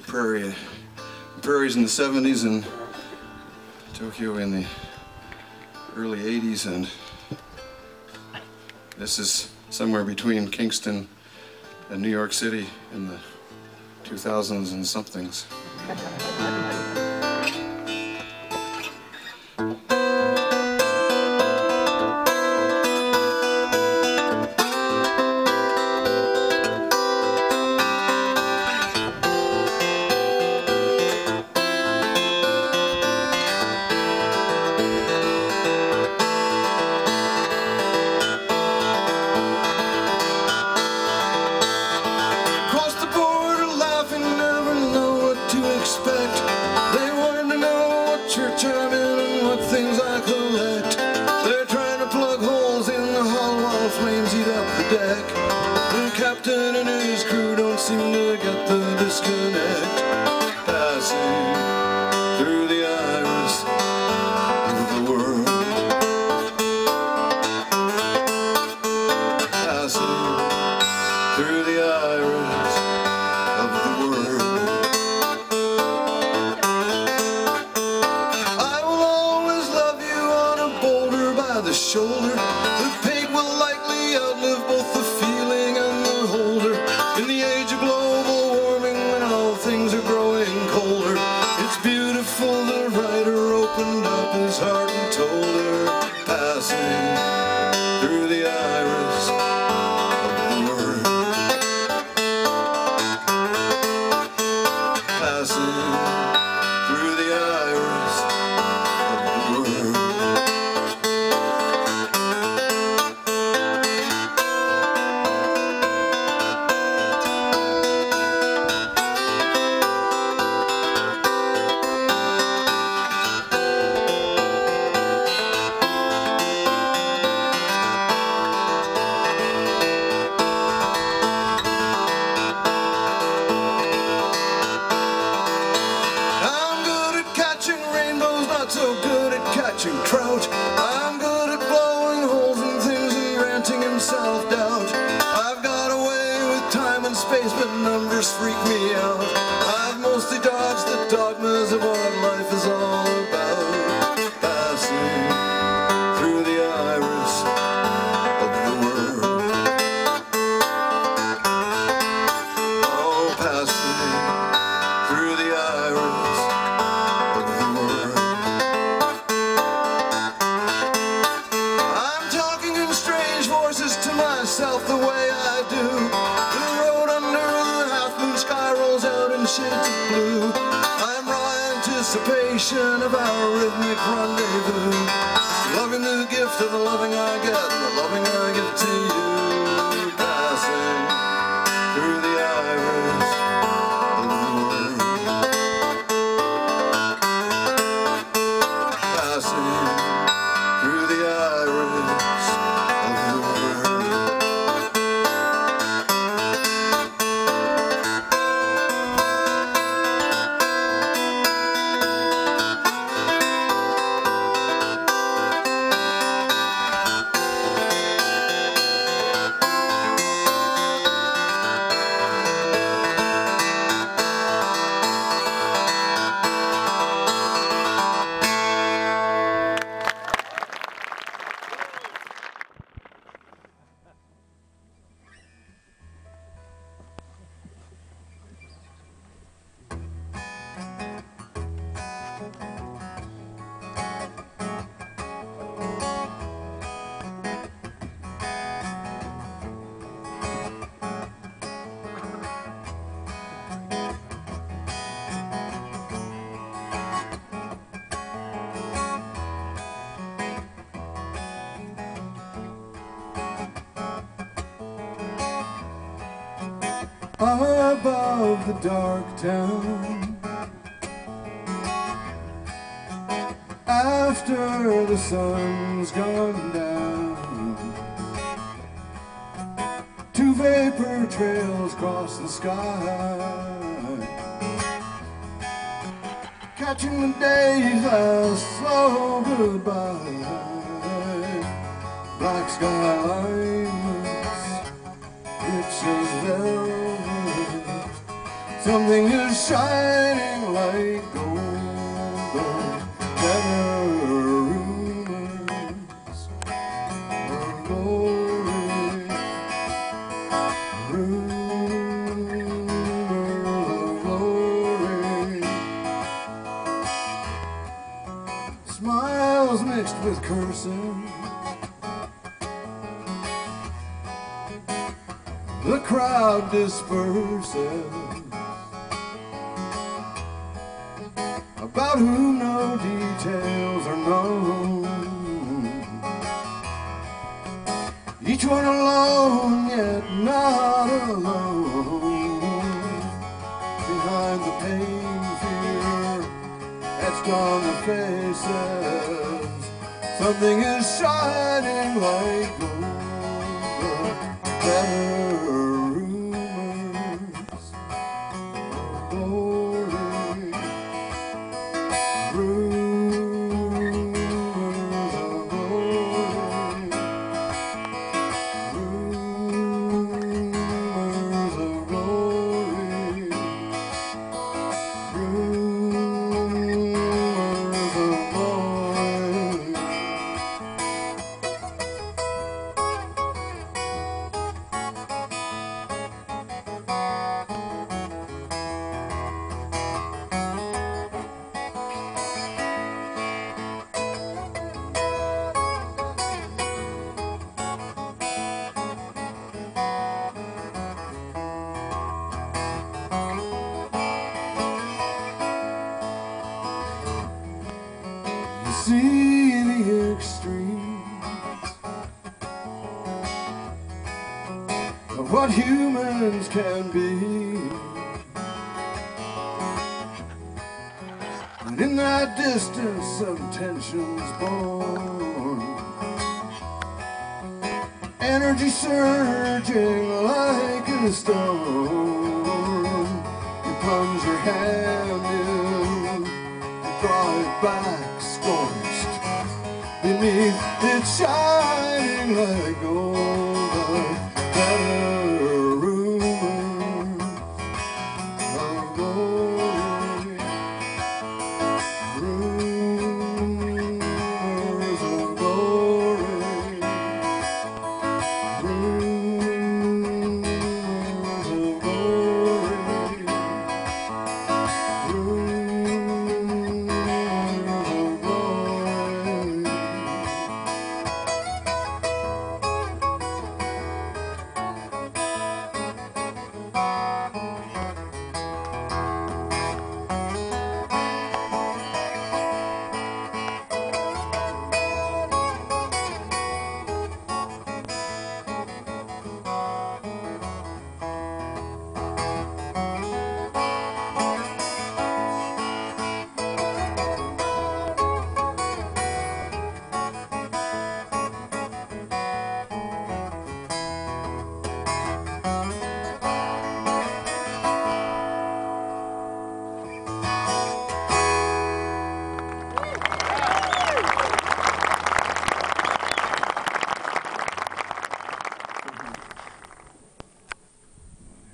prairies in the 70s and Tokyo in the early 80s, and this is somewhere between Kingston and New York City in the 2000s and somethings. They want to know what church I'm in and what things I collect. They're trying to plug holes in the hull while flames eat up the deck. The captain and his crew don't seem to get the disconnect. Passing through the iris of the world. Passing through the iris of the world. The shoulder, the pig will likely outlive both the feeling and the holder. In the age of global warming, when all things are growing colder, it's beautiful the writer opened up his heart and told her, passing through the iris of the world. Passing through the iris of the world. So good at catching trout. I'm good at blowing holes in things and ranting in self-doubt. I've got away with time and space, but numbers freak me out. I've mostly dodged the dogmas of what life is all about. Passing through the iris of the world. Oh, passing through the iris of the world. To myself the way I do. The road under the half-moon sky rolls out in shades of blue. I'm raw anticipation of our rhythmic rendezvous. Loving the gift of the loving I get and the loving I give to you. Passing through the iris of the world. Passing through the iris of the world. Above the dark town, after the sun's gone down, two vapor trails cross the sky, catching the day's last slow goodbye. Black sky lines, rich as velvet, Something is shining like gold. Better rumors of glory. Rumors of glory. Smiles mixed with cursing. The crowd disperses, about whom no details are known. Each one alone, yet not alone. Behind the pain, fear etched on the faces, something is shining like gold. Better see the extremes of what humans can be, and in that distance some tensions born, energy surging like a storm. You plunge your hand in, draw it back, scorched beneath, it's shining like gold. Better rumors of glory. Rumors of glory. Rumors of glory.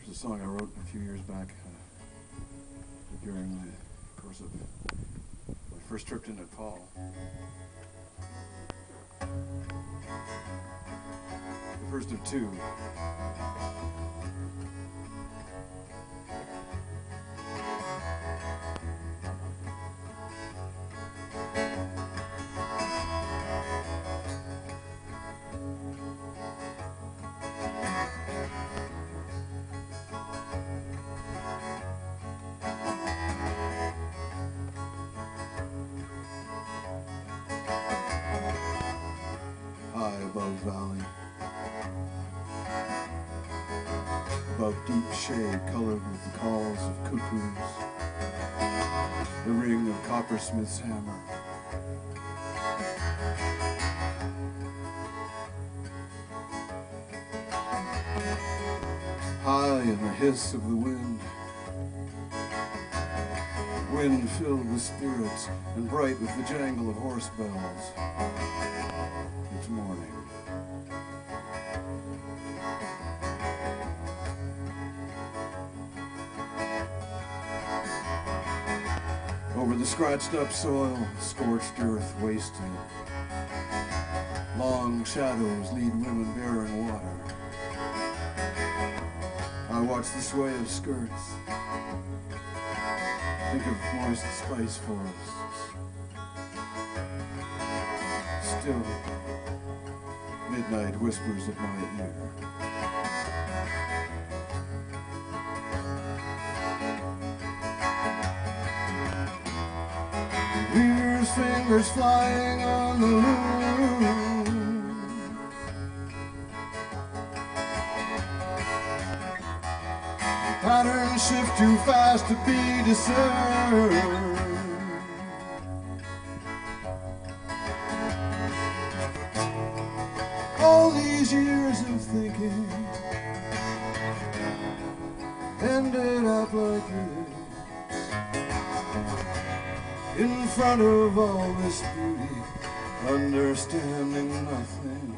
Here's a song I wrote a few years back during the course of my first trip to Nepal. The first of two. High above valley, above deep shade colored with the calls of cuckoos, the ring of coppersmith's hammer. High in the hiss of the wind, wind filled with spirits and bright with the jangle of horse bells. It's morning. the scratched up soil, scorched earth wasting. Long shadows lead women bearing water. I watch the sway of skirts. Think of moist spice forests. Still, midnight whispers at my ear. Weaver's fingers flying on the loom. Patterns shift too fast to be discerned. All these years of thinking ended up like this. In front of all this beauty, understanding nothing.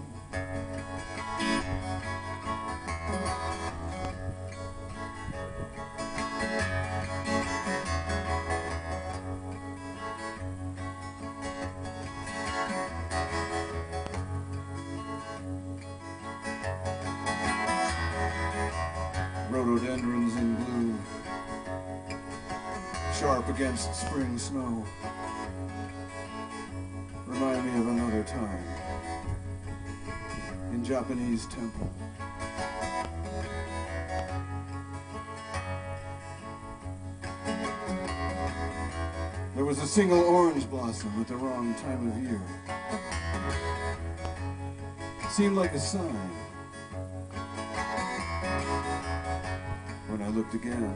Rhododendrons in blue, sharp against spring snow, remind me of another time in Japanese temple. There was a single orange blossom at the wrong time of year. It seemed like a sign. When I looked again,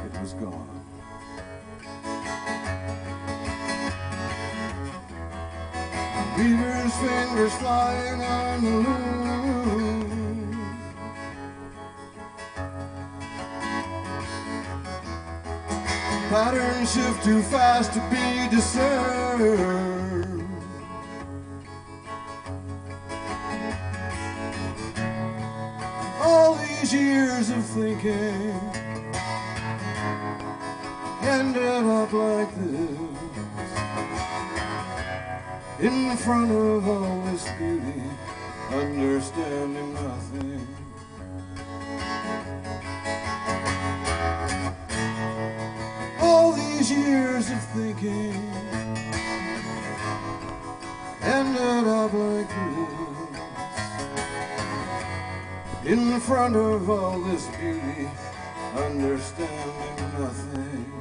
it was gone. Weaver's fingers flying on the loom. Patterns shift too fast to be discerned. All these years of thinking ended up like this. In front of all this beauty, understanding nothing. All these years of thinking ended up like this. In front of all this beauty, understanding nothing.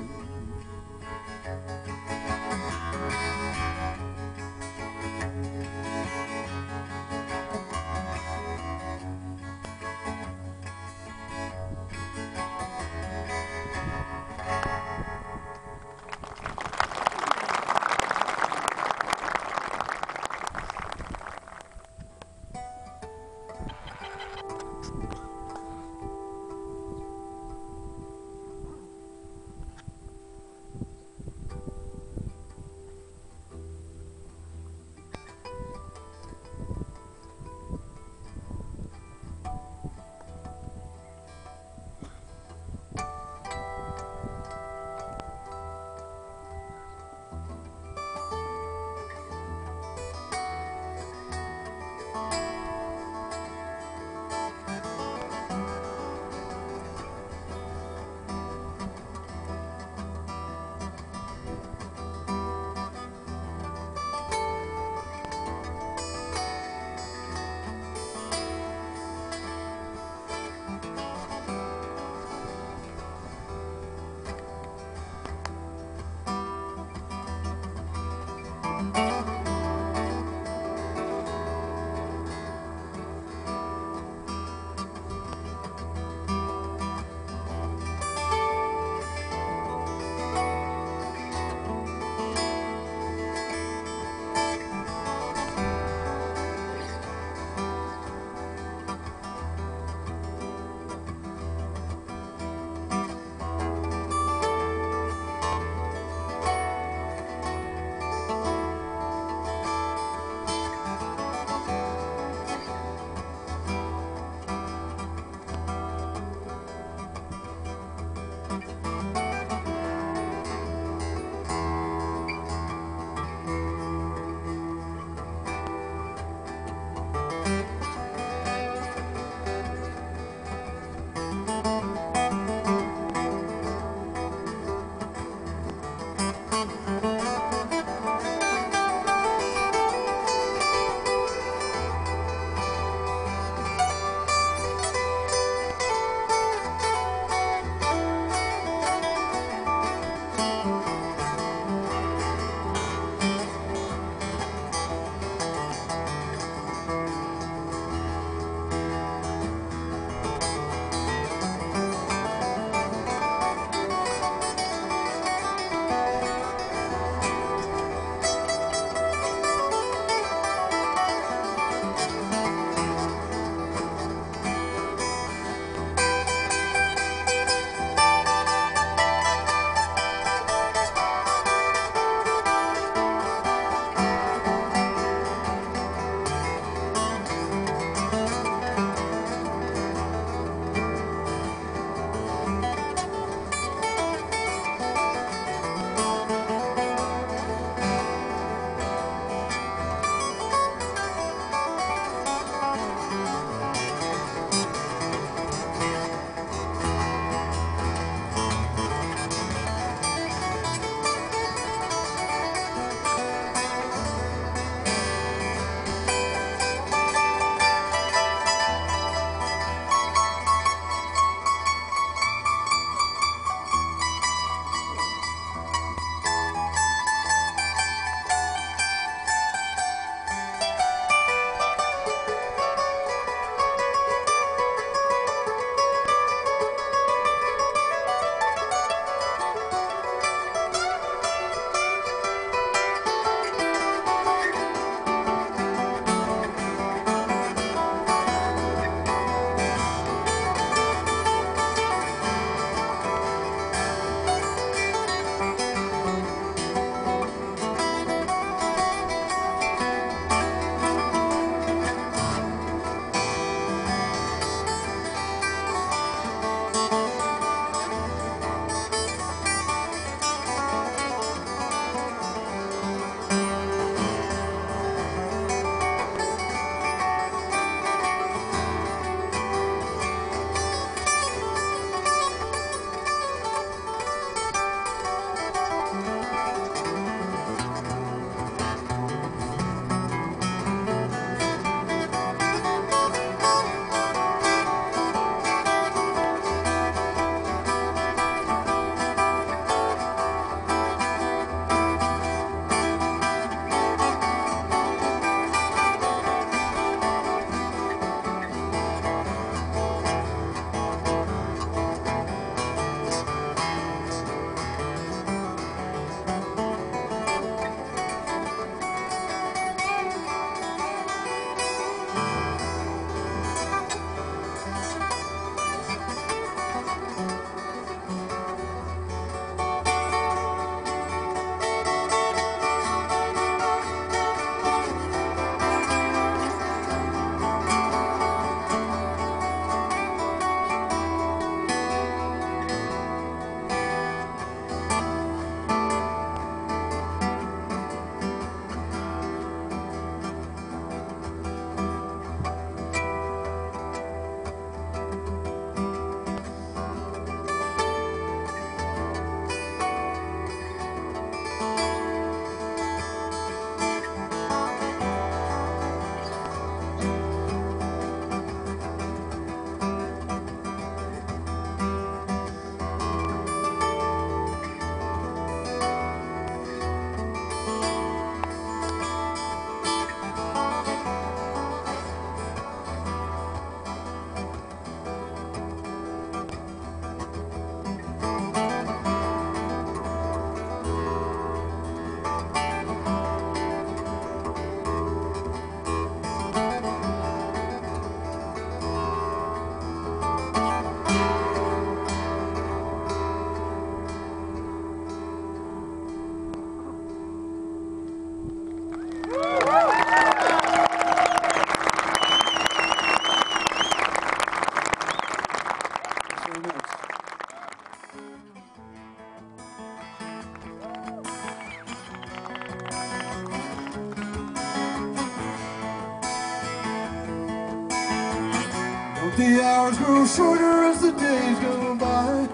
But the hours grow shorter as the days go by.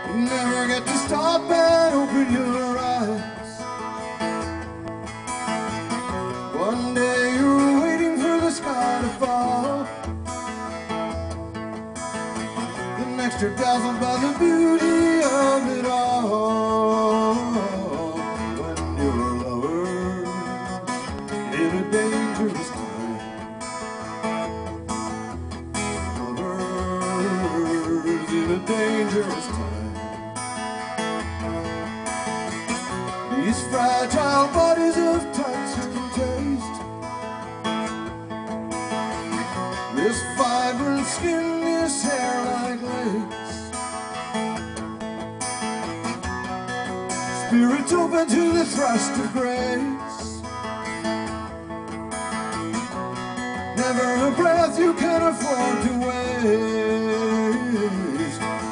You never get to stop and open your eyes. One day you're waiting for the sky to fall. The next you're dazzled by the beauty of it all. When you're lovers in a dangerous time. Lovers in a dangerous time. These fragile bodies of touch and taste, this vibrant skin, this hair like lace, spirits open to the thrust of grace. Never a breath you can afford to waste.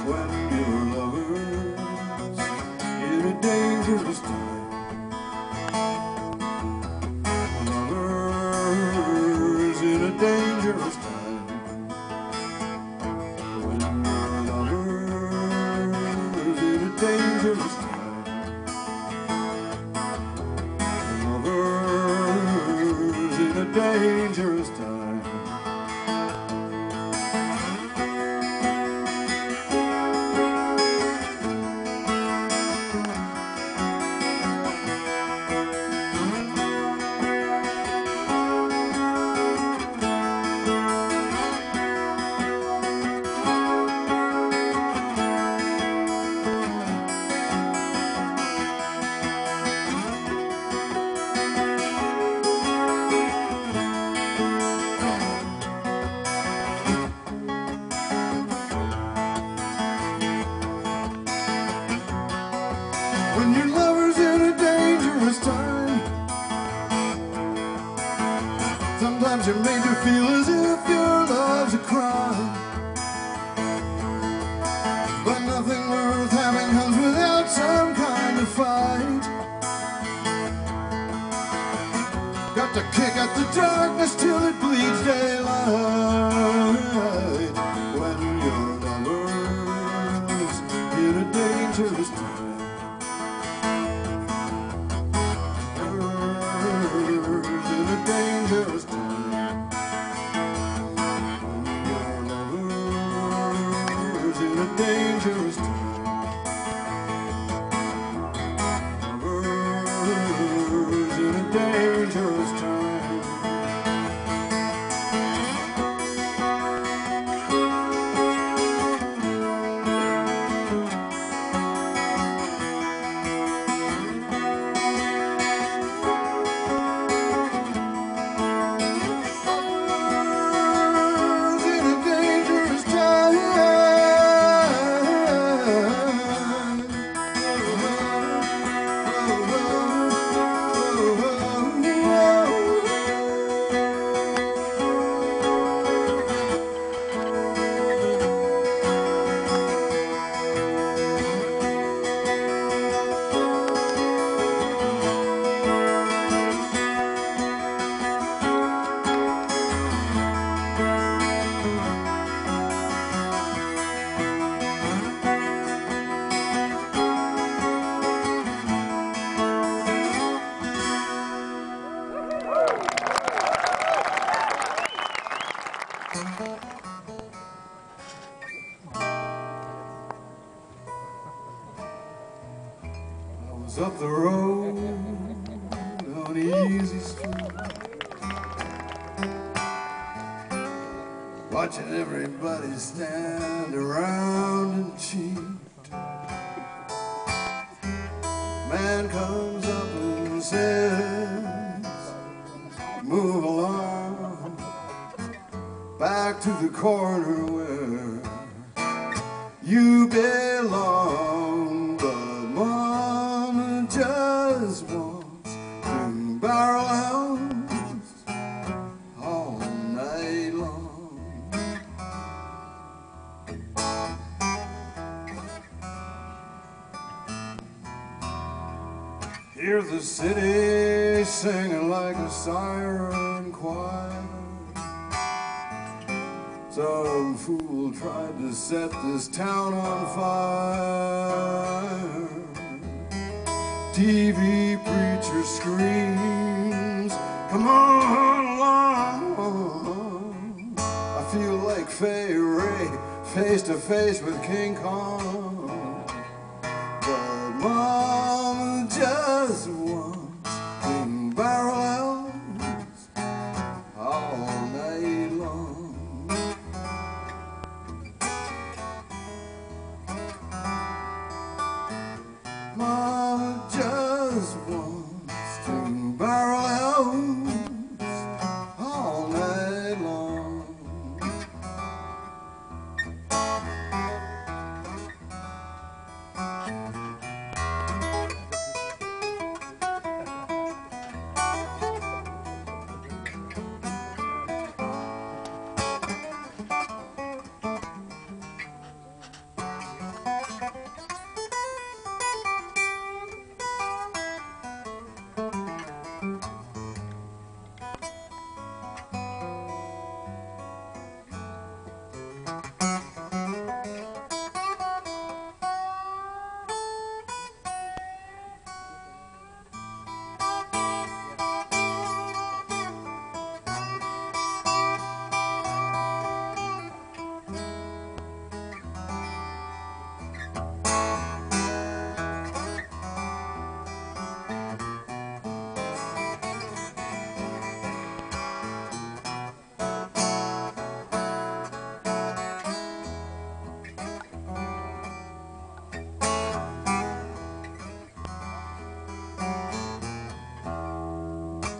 When you're lovers in a dangerous time. Lovers in a dangerous time. When you're lovers in a dangerous time. Lovers in a dangerous time. When your lover's in a dangerous time, sometimes you're made to feel as if your love's a crime. But nothing worth having comes without some kind of fight. Got to kick at the darkness till it bleeds daylight. When your lover's in a dangerous time. Dangerous time. Your lover's in a dangerous time. Lover's in a dangerous time. I was up the road on Easy Street, watching everybody stand around and cheat. Man comes up and says, move along back to the corner where you belong. But Mama just wants to barrel hounds all night long. Hear the city singing like a siren choir. Some fool tried to set this town on fire. TV preacher screams, come on along. I feel like Fay Ray, face to face with King Kong. But Mama just wants to barrel elves all night long. Mama just wants to barrel elves all night long.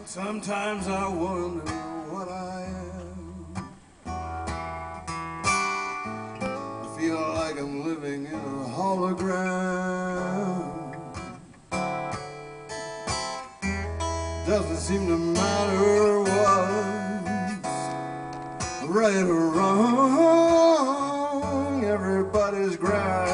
Sometimes I wonder what I am. I feel like I'm living in a hologram. Doesn't seem to matter what's right or wrong. Everybody's grasping